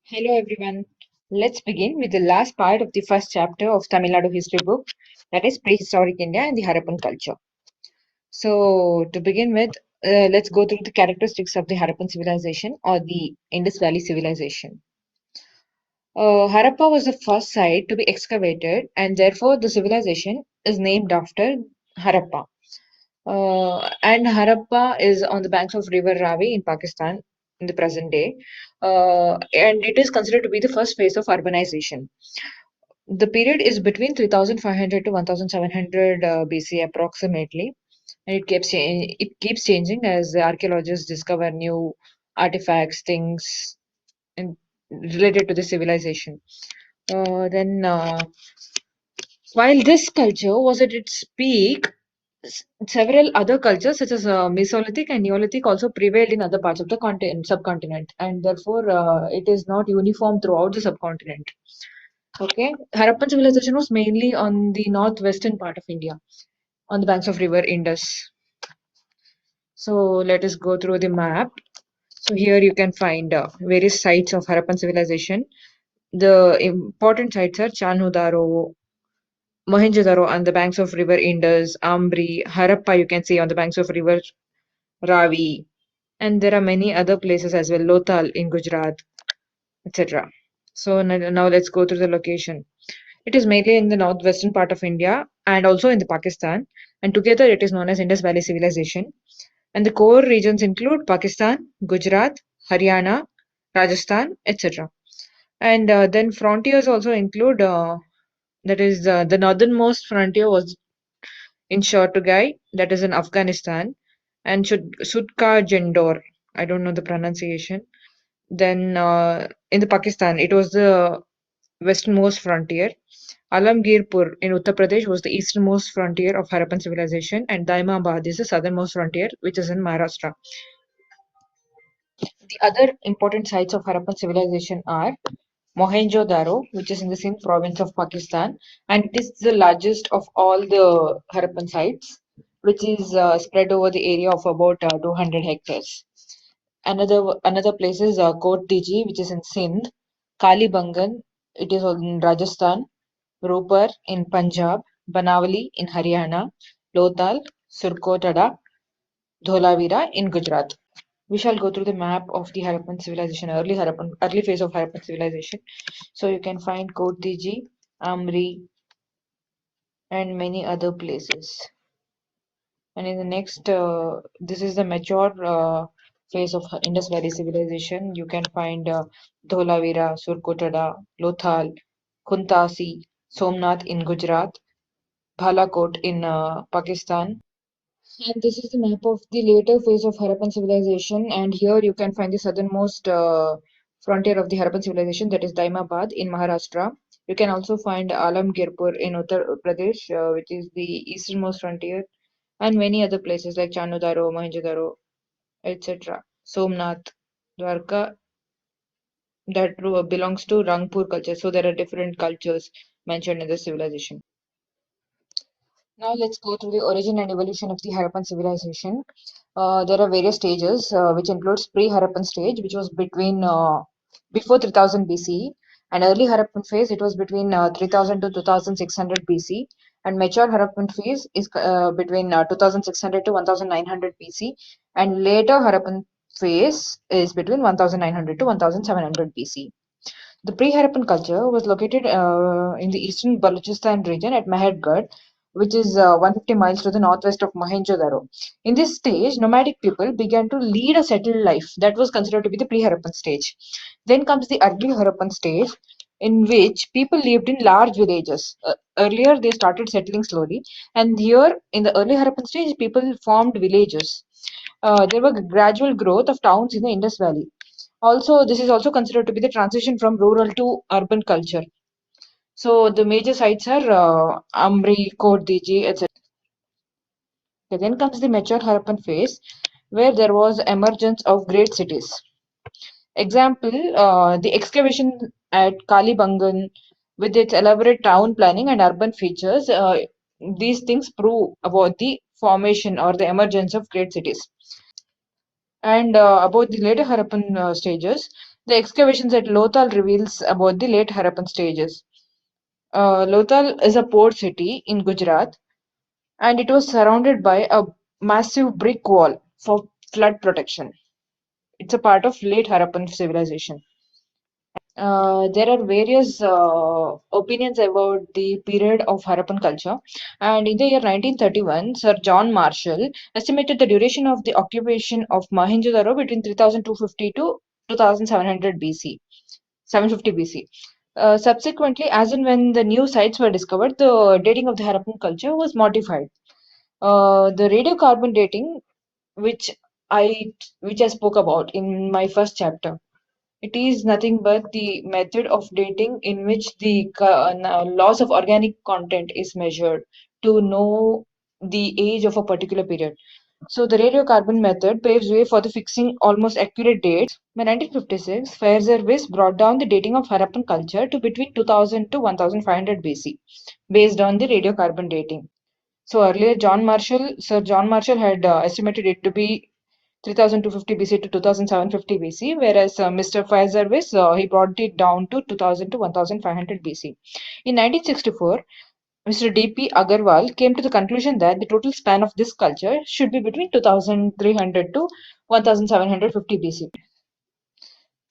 Hello everyone. Let's begin with the last part of the first chapter of Tamilnadu history book, that is Prehistoric India and the Harappan culture. So, to begin with, let's go through the characteristics of the Harappan civilization or the Indus Valley civilization. Harappa was the first site to be excavated, and therefore the civilization is named after Harappa. And Harappa is on the banks of River Ravi in Pakistan in the present day, and it is considered to be the first phase of urbanization. The period is between 3500 to 1700 BC approximately, and it keeps changing as the archaeologists discover new artifacts, things in, related to the civilization. Then, while this culture was at its peak, several other cultures such as Mesolithic and Neolithic also prevailed in other parts of the subcontinent, and therefore it is not uniform throughout the subcontinent. Okay, Harappan civilization was mainly on the northwestern part of India, on the banks of River Indus. So let us go through the map. So here you can find various sites of Harappan civilization. The important sites are Chanudaro, Mohenjo-daro on the banks of River Indus, Ambri, Harappa you can see on the banks of River Ravi, and there are many other places as well, Lothal in Gujarat, etc. So now let's go through the location. It is mainly in the northwestern part of India and also in the Pakistan, and together it is known as Indus Valley Civilization. And the core regions include Pakistan, Gujarat, Haryana, Rajasthan, etc. And then frontiers also include that is the northernmost frontier was in Shortugai, that is in Afghanistan, and Sudka Jendor. I don't know the pronunciation. Then in the Pakistan, it was the westernmost frontier. Alamgirpur in Uttar Pradesh was the easternmost frontier of Harappan civilization, and Daimabad is the southernmost frontier, which is in Maharashtra. The other important sites of Harappan civilization are Mohenjo-daro, which is in the Sindh province of Pakistan, and it is the largest of all the Harappan sites, which is spread over the area of about 200 hectares. Another place is Kot Diji, which is in Sindh, Kalibangan, it is in Rajasthan, Ropar in Punjab, Banawali in Haryana, Lothal, Surkotada, Dholavira in Gujarat. We shall go through the map of the Harappan civilization, early phase of Harappan civilization. So you can find Kot Diji, Amri, and many other places. And in the next, this is the mature phase of Indus Valley civilization. You can find Dholavira, Surkotada, Lothal, Kuntasi, Somnath in Gujarat, Balakot in Pakistan. And this is the map of the later phase of Harappan civilization. And here you can find the southernmost frontier of the Harappan civilization, that is Daimabad in Maharashtra. You can also find Alamgirpur in Uttar Pradesh, which is the easternmost frontier, and many other places like Chanudaro, Mohenjo-daro, etc. Somnath, Dwarka, that belongs to Rangpur culture. So there are different cultures mentioned in the civilization. Now let's go through the origin and evolution of the Harappan civilization. There are various stages, which includes pre-Harappan stage, which was between before 3000 BC, and early Harappan phase. It was between 3000 to 2600 BC, and mature Harappan phase is between 2600 to 1900 BC, and later Harappan phase is between 1900 to 1700 BC. The pre-Harappan culture was located in the eastern Balochistan region at Mehergarh, which is 150 miles to the northwest of Mohenjo-daro. In this stage, nomadic people began to lead a settled life that was considered to be the pre-Harappan stage. Then comes the early Harappan stage, in which people lived in large villages. Earlier, they started settling slowly, and here in the early Harappan stage, people formed villages. There was gradual growth of towns in the Indus Valley. Also, this is also considered to be the transition from rural to urban culture. So the major sites are Amri, Kot Diji, etc. Then comes the mature Harappan phase, where there was emergence of great cities. Example, the excavation at Kalibangan with its elaborate town planning and urban features, these things prove about the formation or the emergence of great cities. And about the later Harappan stages, The excavations at Lothal reveals about the late Harappan stages. Lothal is a port city in Gujarat, and it was surrounded by a massive brick wall for flood protection. It's a part of late Harappan civilization. There are various opinions about the period of Harappan culture, and in the year 1931, Sir John Marshall estimated the duration of the occupation of Mohenjo-daro between 3250 to 2700 BC, 750 BC. Subsequently, as and when the new sites were discovered, the dating of the Harappan culture was modified. The radiocarbon dating, which I which I spoke about in my first chapter, it is nothing but the method of dating in which the loss of organic content is measured to know the age of a particular period. So the radiocarbon method paves way for the fixing almost accurate dates. By 1956, Fair Service brought down the dating of Harappan culture to between 2000 to 1500 BC, based on the radiocarbon dating. So earlier, Sir John Marshall had estimated it to be 3250 BC to 2750 BC, whereas Mr. Fairservice he brought it down to 2000 to 1500 BC. In 1964, Mr. D.P. Agarwal came to the conclusion that the total span of this culture should be between 2300 to 1750 BC.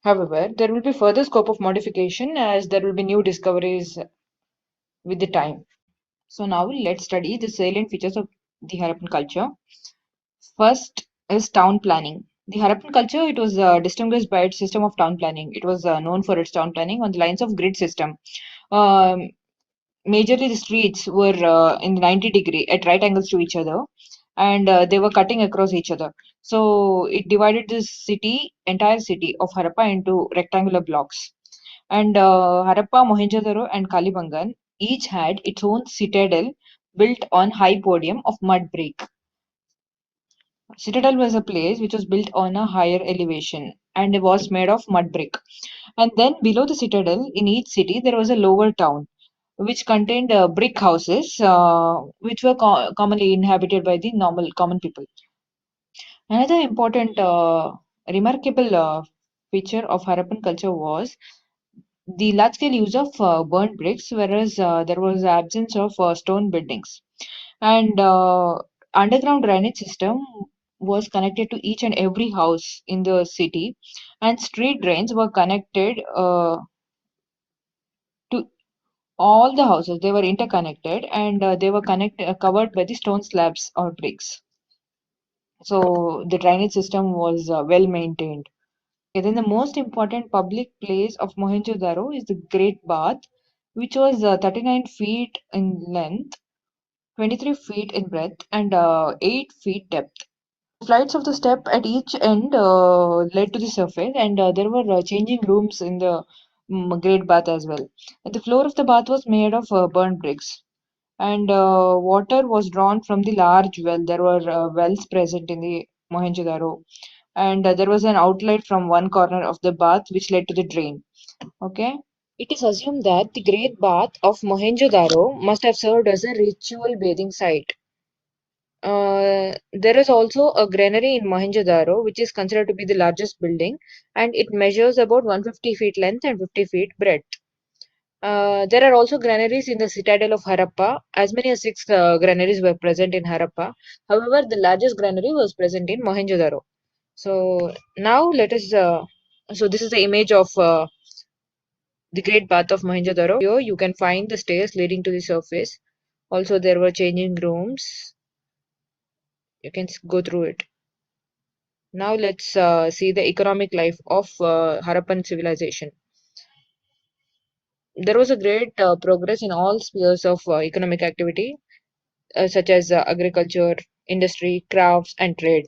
However, there will be further scope of modification as there will be new discoveries with the time. So now let's study the salient features of the Harappan culture. First is town planning. The Harappan culture, it was distinguished by its system of town planning. It was known for its town planning on the lines of grid system. Um, Majorly, the streets were in the 90-degree at right angles to each other, and they were cutting across each other. So it divided the entire city of Harappa into rectangular blocks. And Harappa, Mohenjo-daro, and Kalibangan each had its own citadel built on high podium of mud brick. Citadel was a place which was built on a higher elevation and it was made of mud brick. And then below the citadel, in each city, there was a lower town which contained brick houses which were commonly inhabited by the normal common people. Another important remarkable feature of Harappan culture was the large scale use of burnt bricks, whereas there was absence of stone buildings. And underground drainage system was connected to each and every house in the city, and street drains were connected to all the houses. They were interconnected, and they were covered by the stone slabs or bricks. So the drainage system was well maintained. Okay, then the most important public place of Mohenjo-daro is the Great Bath, which was 39 feet in length, 23 feet in breadth, and 8 feet depth. Flights of the step at each end led to the surface, and there were changing rooms in the Great Bath as well. And the floor of the bath was made of burnt bricks, and water was drawn from the large well. There were wells present in the Mohenjo-daro, and there was an outlet from one corner of the bath which led to the drain. Okay. It is assumed that the Great Bath of Mohenjo-daro must have served as a ritual bathing site. There is also a granary in Mohenjo-daro, which is considered to be the largest building, and it measures about 150 feet length and 50 feet breadth. There are also granaries in the citadel of Harappa. As many as six granaries were present in Harappa. However, the largest granary was present in Mohenjo-daro. So now let us. So this is the image of the Great Bath of Mohenjo-daro. Here you can find the stairs leading to the surface. Also, there were changing rooms. You can go through it. Now let's see the economic life of Harappan civilization. There was a great progress in all spheres of economic activity, such as agriculture, industry, crafts, and trade.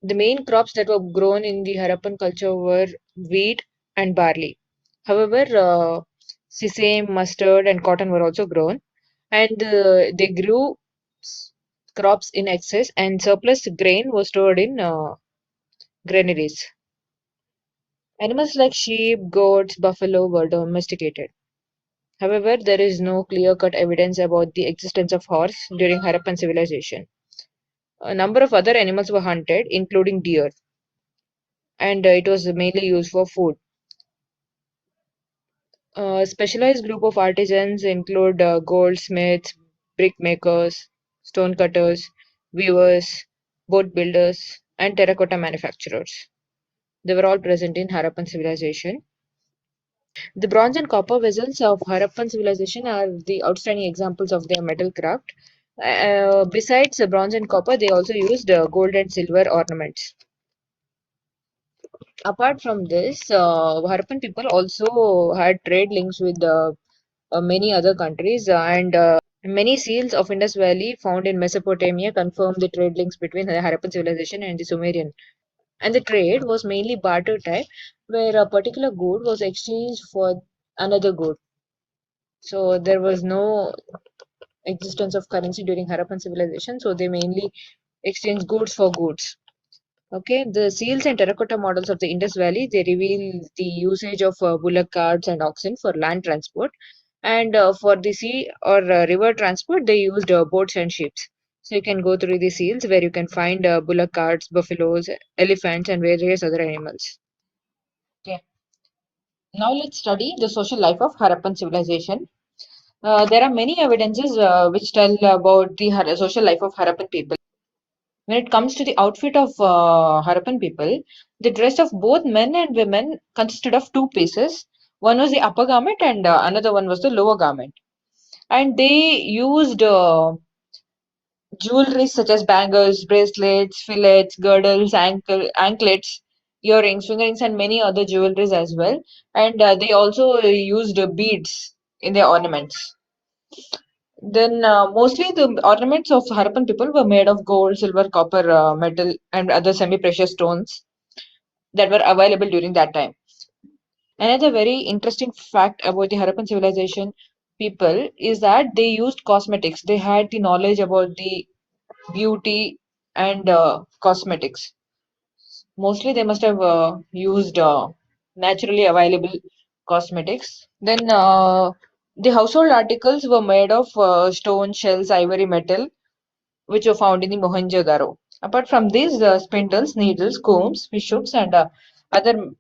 The main crops that were grown in the Harappan culture were wheat and barley. However, sesame, mustard, and cotton were also grown, and they grew crops in excess, and surplus grain was stored in granaries. Animals like sheep, goats, buffalo were domesticated. However, there is no clear-cut evidence about the existence of horse during Harappan civilization. A number of other animals were hunted, including deer. and it was mainly used for food. Specialized group of artisans include goldsmiths, brick makers, stone cutters, weavers, boat builders, and terracotta manufacturers. They were all present in Harappan civilization. The bronze and copper vessels of Harappan civilization are the outstanding examples of their metal craft. Besides bronze and copper, they also used gold and silver ornaments. Apart from this, Harappan people also had trade links with many other countries, and many seals of Indus Valley found in Mesopotamia confirm the trade links between the Harappan civilization and the Sumerian. And the trade was mainly barter type, where a particular good was exchanged for another good. So there was no existence of currency during Harappan civilization, so they mainly exchanged goods for goods. Okay, the seals and terracotta models of the Indus Valley, they reveal the usage of bullock carts and oxen for land transport, and for the sea or river transport, they used boats and ships. So you can go through the seals where you can find bullock carts, buffaloes, elephants, and various other animals. Okay, now let's study the social life of Harappan civilization. There are many evidences which tell about the social life of Harappan people. When it comes to the outfit of Harappan people, the dress of both men and women consisted of two pieces. One was the upper garment, and another one was the lower garment. And they used jewelry such as bangles, bracelets, fillets, girdles, anklets, earrings, fingerrings, and many other jewelries as well. And they also used beads in their ornaments. Then mostly the ornaments of Harappan people were made of gold, silver, copper, metal, and other semi-precious stones that were available during that time. Another very interesting fact about the Harappan civilization people is that they used cosmetics. They had the knowledge about the beauty and cosmetics. Mostly they must have used naturally available cosmetics. Then the household articles were made of stone, shells, ivory, metal, which were found in the Mohenjo-daro. Apart from these, spindles, needles, combs, fish hooks, and other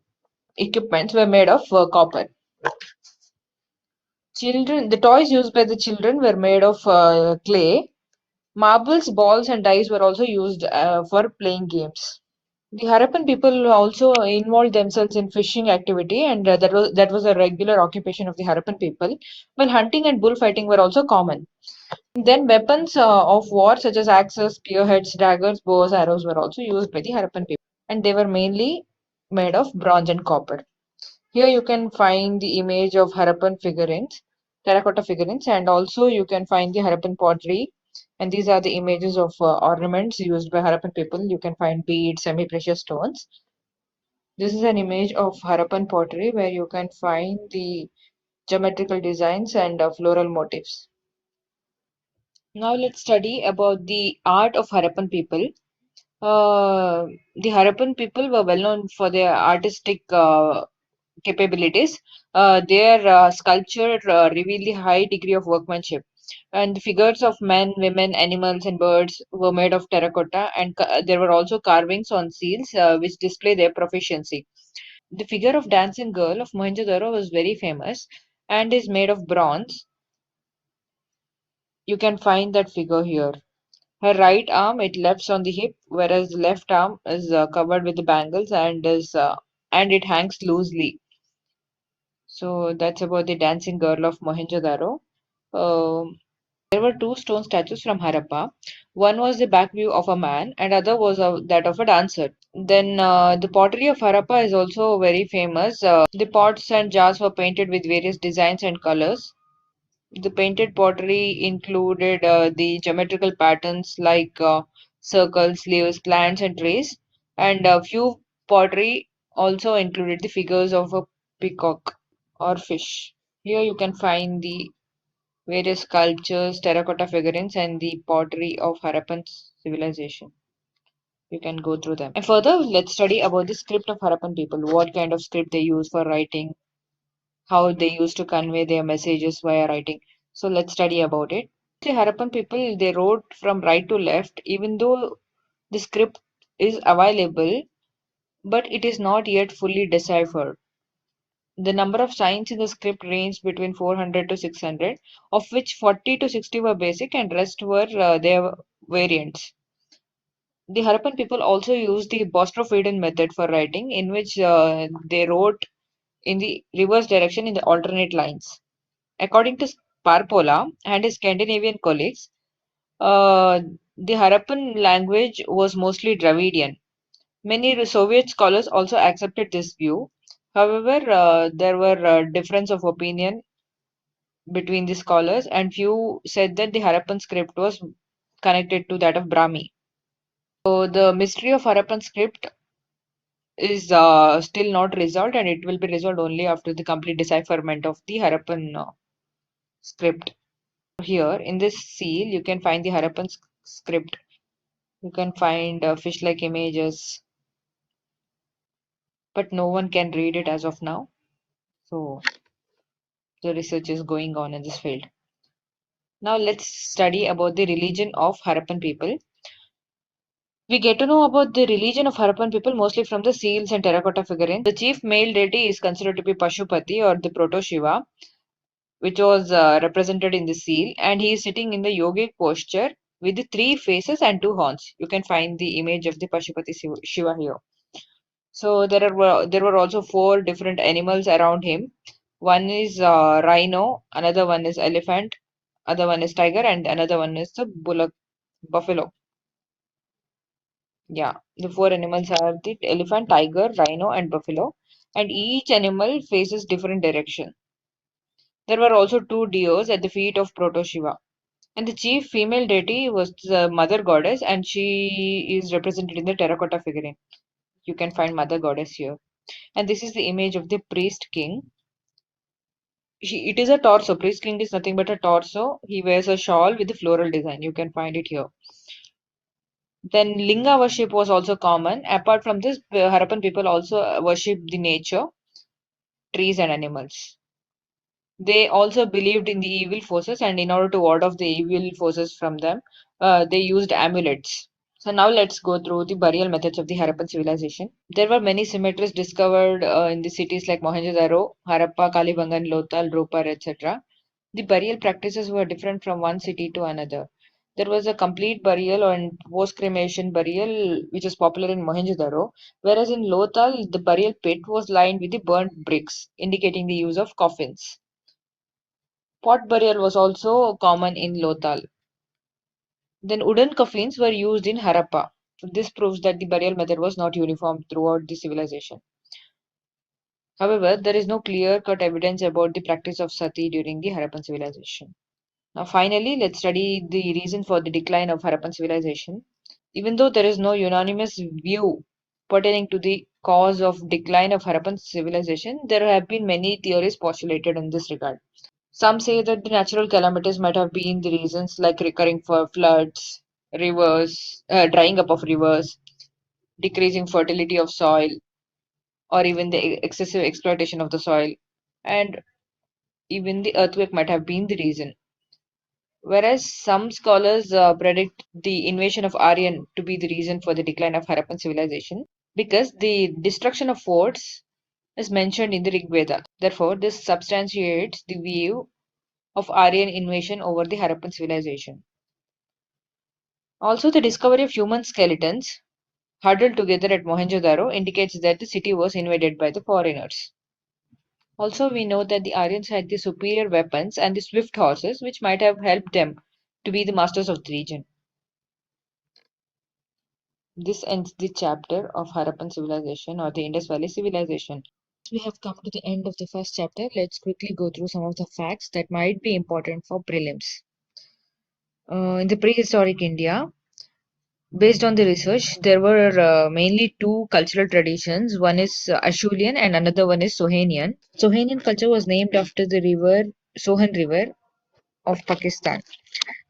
equipments were made of copper. The toys used by the children were made of clay. Marbles, balls, and dice were also used for playing games. The Harappan people also involved themselves in fishing activity, and that was a regular occupation of the Harappan people. While hunting and bullfighting were also common. Then weapons of war such as axes, spearheads, daggers, bows, arrows were also used by the Harappan people, and they were mainly made of bronze and copper. Here you can find the image of Harappan figurines, terracotta figurines, and also you can find the Harappan pottery. And these are the images of ornaments used by Harappan people. You can find beads, semi-precious stones. This is an image of Harappan pottery where you can find the geometrical designs and floral motifs. Now let's study about the art of Harappan people. Uh, the Harappan people were well known for their artistic capabilities. Their sculpture revealed the high degree of workmanship. And the figures of men, women, animals, and birds were made of terracotta, and there were also carvings on seals which display their proficiency. The figure of dancing girl of Mohenjo-daro was very famous and is made of bronze. You can find that figure here. Her right arm it lefts on the hip, whereas the left arm is covered with the bangles and it hangs loosely. So that's about the dancing girl of Mohenjo-daro. There were two stone statues from Harappa. One was the back view of a man, and other was that of a dancer. Then the pottery of Harappa is also very famous. The pots and jars were painted with various designs and colors. The painted pottery included the geometrical patterns like circles, leaves, plants, and trees, and a few pottery also included the figures of a peacock or fish. Here you can find the various sculptures, terracotta figurines, and the pottery of Harappan civilization. You can go through them. And further, let's study about the script of Harappan people. What kind of script they use for writing, how they used to convey their messages via writing. So let's study about it. The Harappan people they wrote from right to left, even though the script is available. but it is not yet fully deciphered. The number of signs in the script ranged between 400 to 600, of which 40 to 60 were basic and rest were their variants. The Harappan people also used the Bostrofeden method for writing, in which they wrote in the reverse direction in the alternate lines. According to Parpola and his Scandinavian colleagues, uh, the Harappan language was mostly Dravidian. Many Soviet scholars also accepted this view. However, there were difference of opinion between the scholars, and few said that the Harappan script was connected to that of Brahmi. So the mystery of Harappan script is still not resolved, and it will be resolved only after the complete decipherment of the Harappan script. Here in this seal, you can find the Harappan script. You can find fish-like images, but no one can read it as of now. So the research is going on in this field. Now let's study about the religion of Harappan people. We get to know about the religion of Harappan people mostly from the seals and terracotta figurines. The chief male deity is considered to be Pashupati or the Proto-Shiva, which was represented in the seal, and he is sitting in the yogic posture with the three faces and two horns. You can find the image of the Pashupati Shiva here. So there were also four different animals around him. One is rhino, another one is elephant, other one is tiger, and another one is the buffalo. Yeah, the four animals are the elephant, tiger, rhino, and buffalo, and each animal faces different direction. There were also two deers at the feet of Proto Shiva. And the chief female deity was the mother goddess, and she is represented in the terracotta figurine. You can find mother goddess here. And this is the image of the priest king. It is a torso. Priest king is nothing but a torso. He wears a shawl with the floral design. You can find it here. Then linga worship was also common. Apart from this, Harappan people also worship the nature, trees, and animals. They also believed in the evil forces, and in order to ward off the evil forces from them, they used amulets. So now let's go through the burial methods of the Harappan civilization. There were many cemeteries discovered in the cities like Mohenjo-daro, Harappa, Kalibangan, Lothal, Ropar, etc. The burial practices were different from one city to another. There was a complete burial and post-cremation burial, which was popular in Mohenjo-daro, whereas in Lothal, the burial pit was lined with the burnt bricks, indicating the use of coffins. Pot burial was also common in Lothal. Then wooden coffins were used in Harappa. This proves that the burial method was not uniform throughout the civilization. However, there is no clear-cut evidence about the practice of sati during the Harappan civilization. Now, finally, let's study the reason for the decline of Harappan civilization. Even though there is no unanimous view pertaining to the cause of decline of Harappan civilization, there have been many theories postulated in this regard. Some say that the natural calamities might have been the reasons, like recurring for floods, rivers, drying up of rivers, decreasing fertility of soil, or even the excessive exploitation of the soil, and even the earthquake might have been the reason. Whereas some scholars predict the invasion of Aryan to be the reason for the decline of Harappan civilization, because the destruction of forts is mentioned in the Rig Veda. Therefore, this substantiates the view of Aryan invasion over the Harappan civilization. Also, the discovery of human skeletons huddled together at Mohenjo-daro indicates that the city was invaded by the foreigners. Also, we know that the Aryans had the superior weapons and the swift horses, which might have helped them to be the masters of the region. This ends the chapter of Harappan civilization or the Indus Valley civilization. We have come to the end of the first chapter. Let's quickly go through some of the facts that might be important for prelims. In the prehistoric India, based on the research, there were mainly two cultural traditions. One is Acheulean and another one is Sohanian. Sohanian culture was named after the river Sohan River of Pakistan.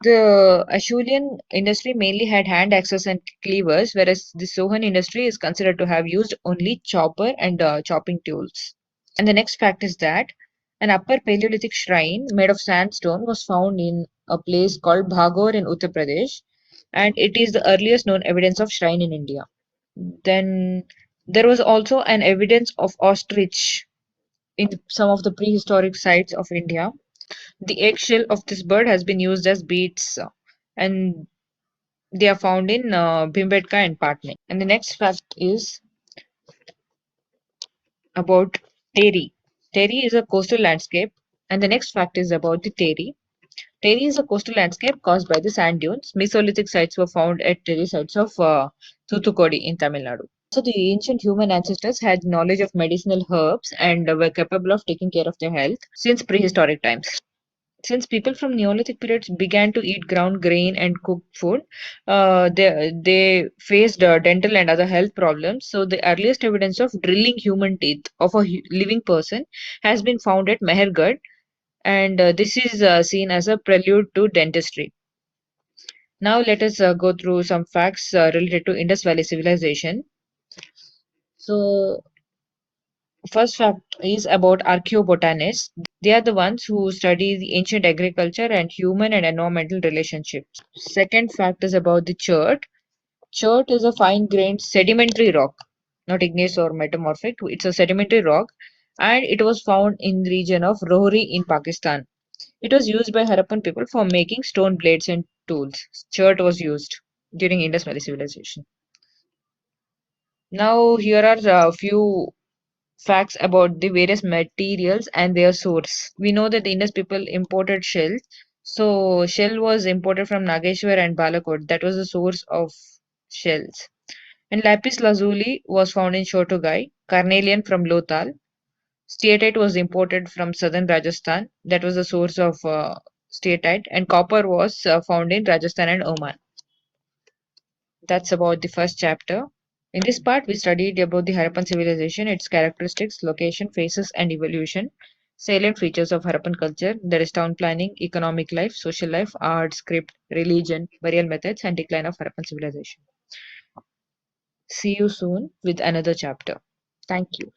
The Acheulean industry mainly had hand axes and cleavers, whereas the Sohan industry is considered to have used only chopper and chopping tools. And the next fact is that an upper Paleolithic shrine made of sandstone was found in a place called Bhagor in Uttar Pradesh, and it is the earliest known evidence of shrine in India. Then There was also an evidence of ostrich in some of the prehistoric sites of India. The eggshell of this bird has been used as beads, and they are found in Bhimbetka and Patna. And the next fact is about Teri. Teri is a coastal landscape, and the next fact is about the Teri. Teri is a coastal landscape caused by the sand dunes. Mesolithic sites were found at Teri sites of Thoothukudi in Tamil Nadu. So the ancient human ancestors had knowledge of medicinal herbs and were capable of taking care of their health since prehistoric times. Since people from Neolithic periods began to eat ground grain and cooked food, they faced dental and other health problems. So the earliest evidence of drilling human teeth of a living person has been found at Mehergarh, and this is seen as a prelude to dentistry. Now let us go through some facts related to Indus Valley civilization. So first fact is about archaeobotanists. They are the ones who study the ancient agriculture and human and environmental relationships. Second fact is about the chert. Chert is a fine-grained sedimentary rock, not igneous or metamorphic. It's a sedimentary rock, and it was found in the region of Rohri in Pakistan. It was used by Harappan people for making stone blades and tools. Chert was used during Indus Valley civilization. Now, here are a few facts about the various materials and their source. We know that the Indus people imported shells. So, shell was imported from Nageshwar and Balakot. That was the source of shells. And lapis lazuli was found in Shotogai, carnelian from Lothal. Steatite was imported from southern Rajasthan. That was the source of steatite. And copper was found in Rajasthan and Oman. That's about the first chapter. In this part, we studied about the Harappan civilization, its characteristics, location, phases, and evolution, salient features of Harappan culture, that is town planning, economic life, social life, art, script, religion, burial methods, and decline of Harappan civilization. See you soon with another chapter. Thank you.